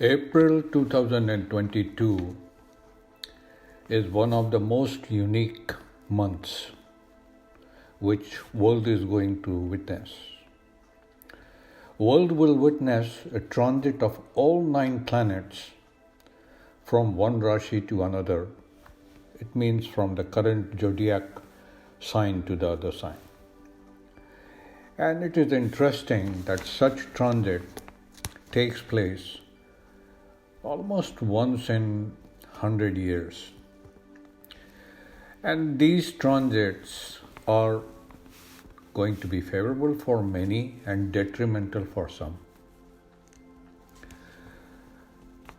April 2022 is one of the most unique months which world is going to witness. World will witness a transit of all 9 planets from one Rashi to another. It means from the current zodiac sign to the other sign. And it is interesting that such transit takes place almost once in 100 years. And these transits are going to be favorable for many and detrimental for some.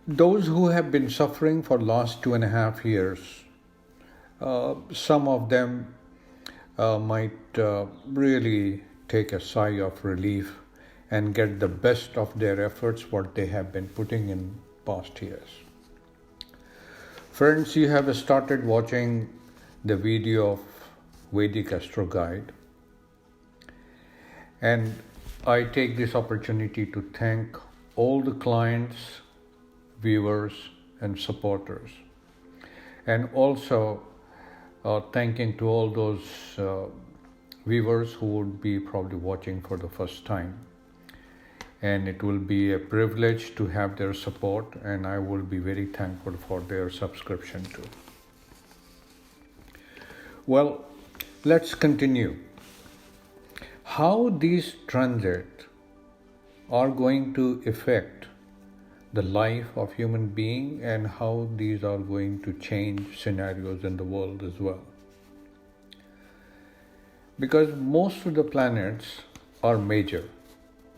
Those who have been suffering for last 2.5 years, some of them might really take a sigh of relief and get the best of their efforts what they have been putting in past years. Friends, you have started watching the video of Vedic Astro Guide, and I take this opportunity to thank all the clients, viewers and supporters, and also thanking to all those viewers who would be probably watching for the first time. And it will be a privilege to have their support, and I will be very thankful for their subscription too. Well, let's continue. How these transits are going to affect the life of human being and how these are going to change scenarios in the world as well. Because most of the planets are major,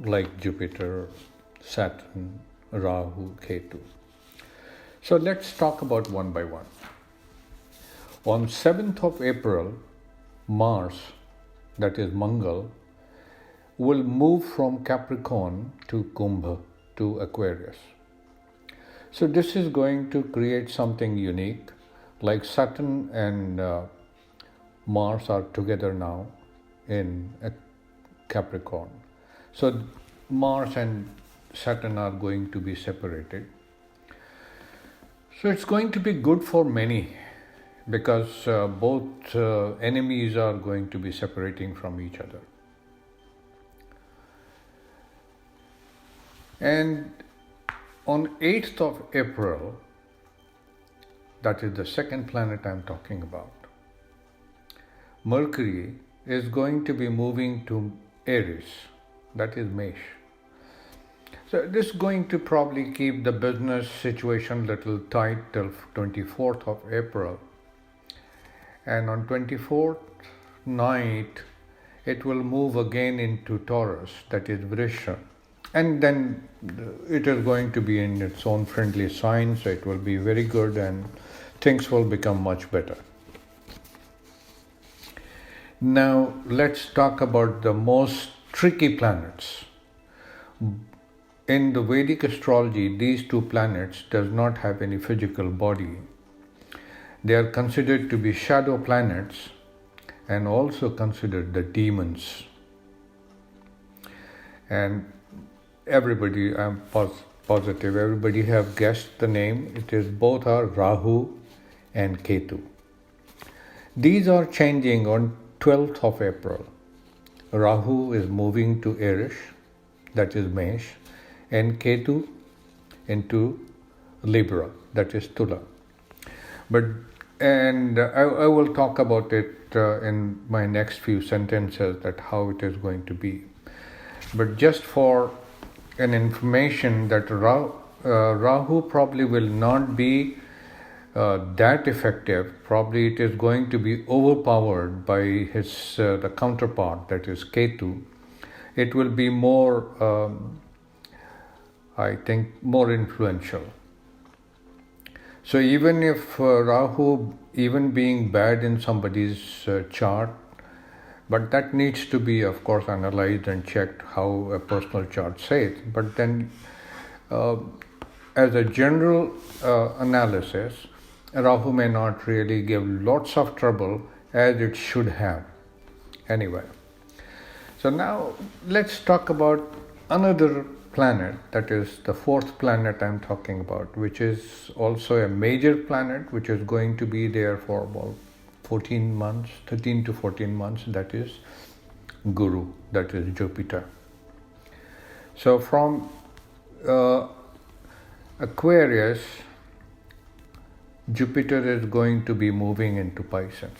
like Jupiter, Saturn, Rahu, Ketu. So let's talk about one by one. On 7th of April, Mars, that is Mangal, will move from Capricorn to Kumbh to Aquarius. So this is going to create something unique, like Saturn and Mars are together now in Capricorn. So Mars and Saturn are going to be separated. So it's going to be good for many because both enemies are going to be separating from each other. And on 8th of April, that is the second planet I'm talking about, Mercury is going to be moving to Aries, that is Mesh. So this is going to probably keep the business situation little tight till 24th of April. And on 24th night, it will move again into Taurus, that is Vrisha. And then it is going to be in its own friendly sign, so it will be very good and things will become much better. Now let's talk about the most tricky planets. In the Vedic astrology, these 2 planets does not have any physical body. They are considered to be shadow planets and also considered the demons. And everybody, I'm positive, everybody have guessed the name. It is both are Rahu and Ketu. These are changing on 12th of April. Rahu is moving to Aries, that is Mesh, and Ketu into Libra, that is Tula. I will talk about it in my next few sentences, that how it is going to be. But just for an information that Rahu probably will not be that effective. Probably it is going to be overpowered by his the counterpart, that is Ketu. It will be more, I think, more influential. So even if Rahu, even being bad in somebody's chart, but that needs to be, of course, analyzed and checked how a personal chart says. But then, as a general analysis, Rahu may not really give lots of trouble as it should have. Anyway, so now let's talk about another planet, that is the fourth planet I'm talking about, which is also a major planet, which is going to be there for about 14 months, 13 to 14 months, that is Guru, that is Jupiter. So from Aquarius, Jupiter is going to be moving into Pisces,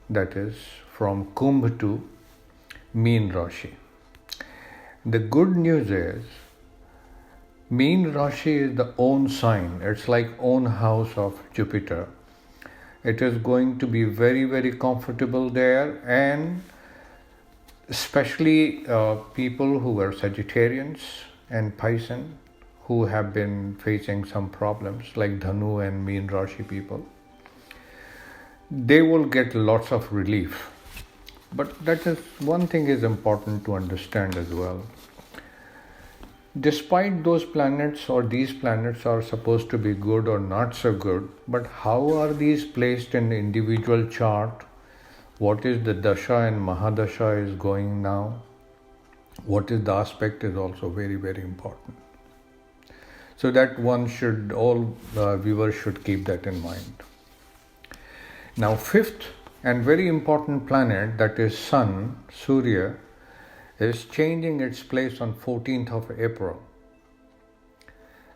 that is from Kumbh to Meen Rashi. The good news is, Meen Rashi is the own sign, it's like own house of Jupiter. It is going to be very, very comfortable there, and especially people who are Sagittarians and Pisces, who have been facing some problems, like Dhanu and Meen Rashi people, they will get lots of relief. But that is one thing is important to understand as well. Despite those planets, or these planets are supposed to be good or not so good, but how are these placed in the individual chart? What is the Dasha and Mahadasha is going now? What is the aspect is also very, very important. So that all viewers should keep that in mind. Now, fifth and very important planet, that is Sun, Surya, is changing its place on 14th of April,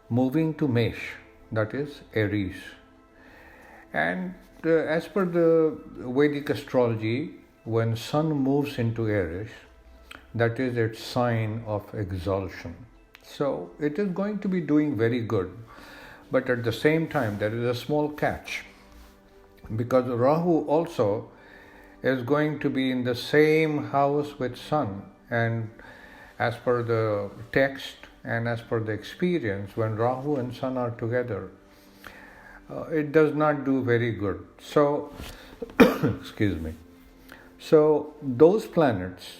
moving to Mesh, that is Aries. And as per the Vedic astrology, when Sun moves into Aries, that is its sign of exaltation. So it is going to be doing very good. But at the same time, there is a small catch, because Rahu also is going to be in the same house with Sun. And as per the text and as per the experience, when Rahu and Sun are together, it does not do very good. So, excuse me. So those planets,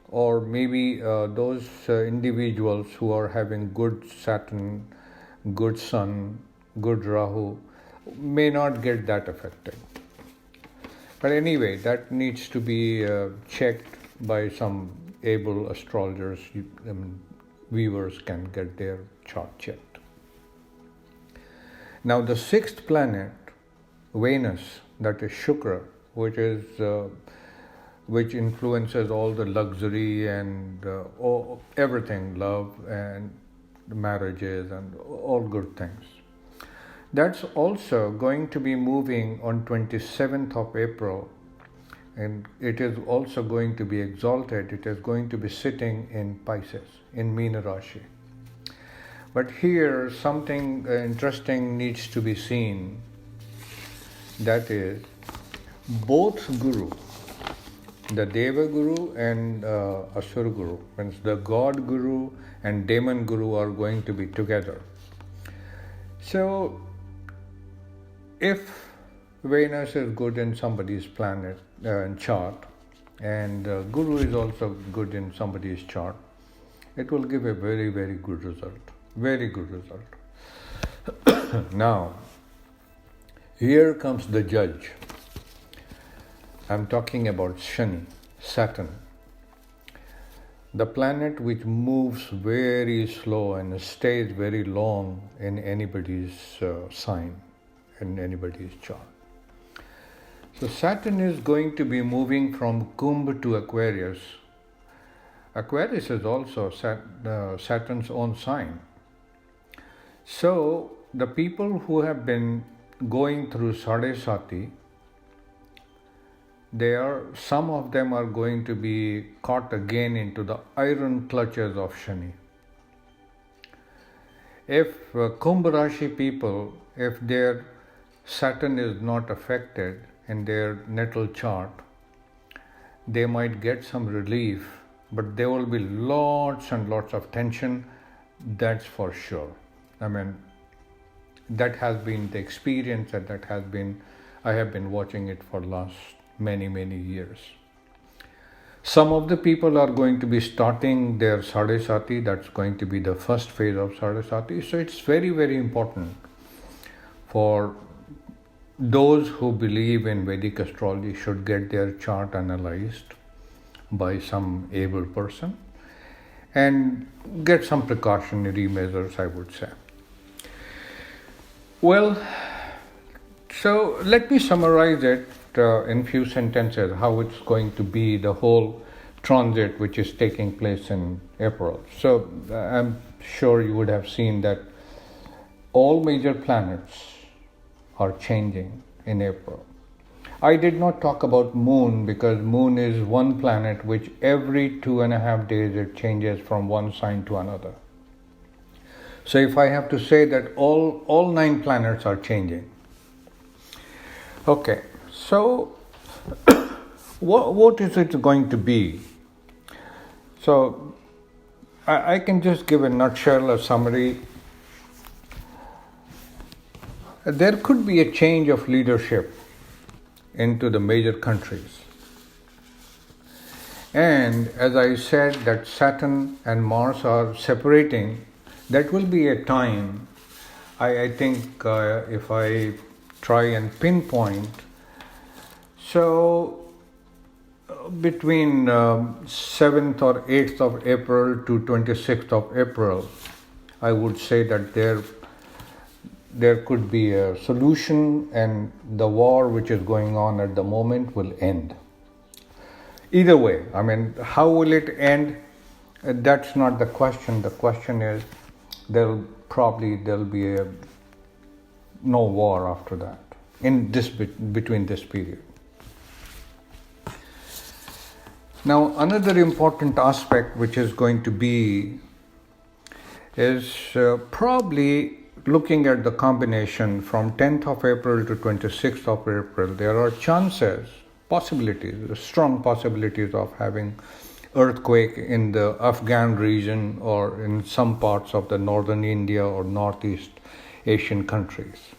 or maybe those individuals who are having good Saturn, good Sun, good Rahu, may not get that affected. But anyway, that needs to be checked by some able astrologers. Viewers can get their chart checked. Now the sixth planet, Venus, that is Shukra, which influences all the luxury and everything, love and marriages and all good things. That's also going to be moving on 27th of April, and it is also going to be exalted. It is going to be sitting in Pisces, in Meena Rashi. But here something interesting needs to be seen, that is both Guru, the Deva Guru and Asura Guru, means the God Guru and Demon Guru are going to be together. So if Venus is good in somebody's planet chart, and Guru is also good in somebody's chart, it will give a very, very good result. Very good result. Now, here comes the judge. I'm talking about Shani, Saturn, the planet which moves very slow and stays very long in anybody's sign, in anybody's chart. So Saturn is going to be moving from Kumbh to Aquarius. Aquarius is also Saturn's own sign. So the people who have been going through Sadesati, some of them are going to be caught again into the iron clutches of Shani. If Kumbh Rashi people, if their Saturn is not affected in their natal chart, they might get some relief, but there will be lots and lots of tension, that's for sure. I mean, that has been the experience, and I have been watching it for last many, many years. Some of the people are going to be starting their Sadesati, that's going to be the first phase of Sadesati. So it's very, very important for those who believe in Vedic astrology should get their chart analyzed by some able person. and get some precautionary measures, I would say. Well, so let me summarize it in few sentences, how it's going to be, the whole transit which is taking place in April. So I'm sure you would have seen that all major planets are changing in April. I did not talk about moon because moon is one planet which every 2.5 days it changes from one sign to another. So if I have to say that all 9 planets are changing. Okay, so what is it going to be? So I can just give a nutshell, a summary. There could be a change of leadership into the major countries. And as I said that Saturn and Mars are separating, that will be a time, I think if I try and pinpoint, so between 7th or 8th of April to 26th of April, I would say that there could be a solution and the war which is going on at the moment will end. Either way, I mean, how will it end? That's not the question. The question is there'll be no war after that in this between this period. Now, another important aspect which is going to be is probably looking at the combination from 10th of April to 26th of April. There are possibilities, strong possibilities of having earthquake in the Afghan region or in some parts of the northern India or Northeast Asian countries.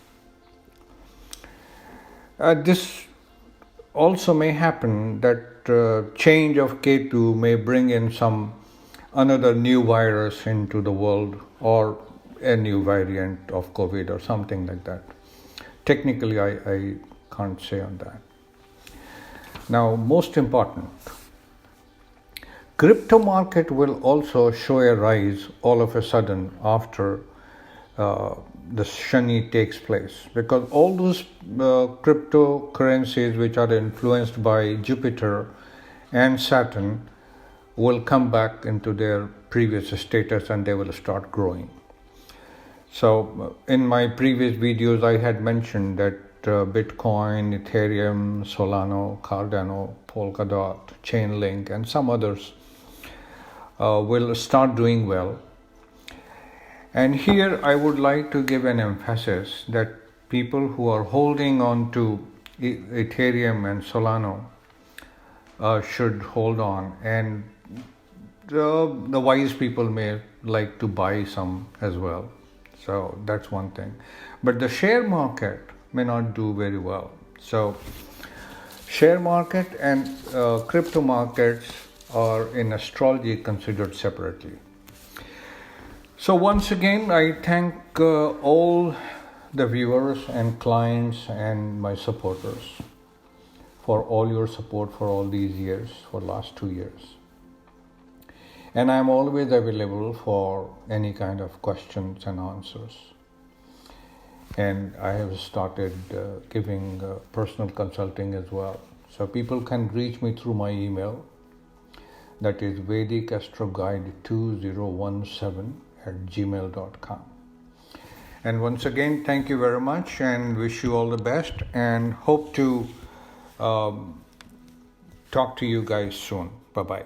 This also may happen that change of Ketu may bring in another new virus into the world or a new variant of COVID or something like that. Technically, I can't say on that. Now, most important, crypto market will also show a rise all of a sudden after the Shani takes place, because all those cryptocurrencies which are influenced by Jupiter and Saturn will come back into their previous status and they will start growing. So in my previous videos I had mentioned that Bitcoin, Ethereum, Solana, Cardano, Polkadot, Chainlink and some others will start doing well. And here I would like to give an emphasis that people who are holding on to Ethereum and Solana should hold on, and the wise people may like to buy some as well. So that's one thing. But the share market may not do very well. So share market and crypto markets are in astrology considered separately. So once again, I thank all the viewers and clients and my supporters for all your support for all these years, for last 2 years. And I'm always available for any kind of questions and answers. And I have started giving personal consulting as well. So people can reach me through my email. That is vedicastroguide2017@gmail.com. And once again, thank you very much and wish you all the best, and hope to talk to you guys soon. Bye-bye.